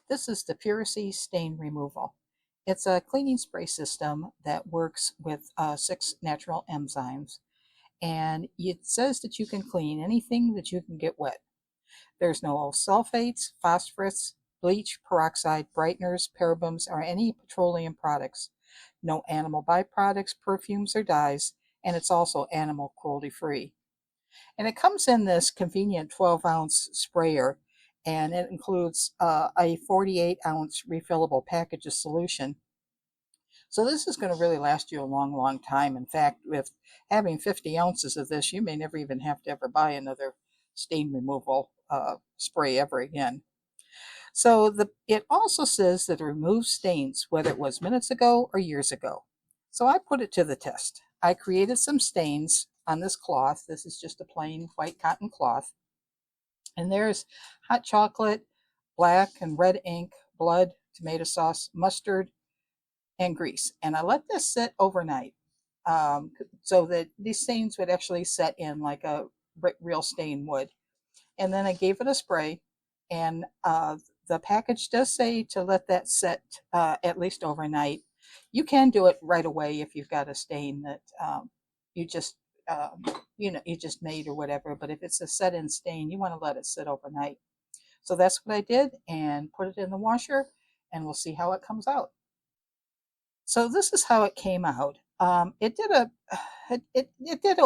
This is the Puracy stain removal. It's a cleaning spray system that works with 6 natural enzymes, and it says that you can clean anything that you can get wet. There's no sulfates, phosphorus, bleach, peroxide, brighteners, parabens, or any petroleum products. No animal byproducts, perfumes, or dyes, and it's also animal cruelty free. And it comes in this convenient 12-ounce sprayer, and it includes a 48-ounce refillable package of solution. So this is going to really last you a long, long time. In fact, with having 50 ounces of this, you may never even have to ever buy another stain removal spray ever again. So it also says that it removes stains, whether it was minutes ago or years ago. So I put it to the test. I created some stains on this cloth. This is just a plain white cotton cloth. And there's hot chocolate, black and red ink, blood, tomato sauce, mustard, and grease. And I let this sit overnight so that these stains would actually set in like a real stain would. And then I gave it a spray, and the package does say to let that set at least overnight. You can do it right away if you've got a stain that you just you just made or whatever. But if it's a set-in stain, you want to let it sit overnight. So that's what I did, and put it in the washer, and we'll see how it comes out. So this is how it came out. It did it did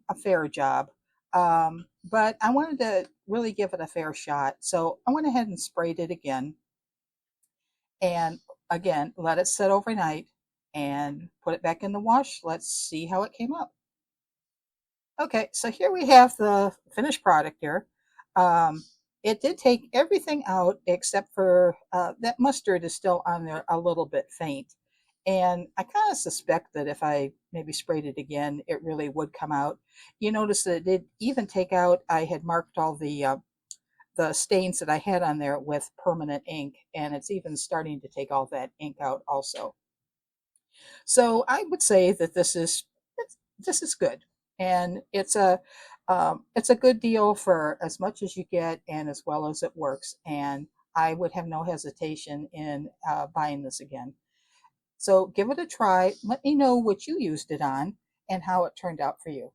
a fair job, but I wanted to really give it a fair shot. So I went ahead and sprayed it again, and again let it sit overnight, and put it back in the wash. Let's see how it came out. Okay, so here we have the finished product here. It did take everything out except for that mustard is still on there a little bit faint. And I kind of suspect that if I maybe sprayed it again, it really would come out. You notice that it did even take out, I had marked all the stains that I had on there with permanent ink, and it's even starting to take all that ink out also. So I would say that this is good, and it's a good deal for as much as you get and as well as it works. And I would have no hesitation in buying this again. So give it a try. Let me know what you used it on and how it turned out for you.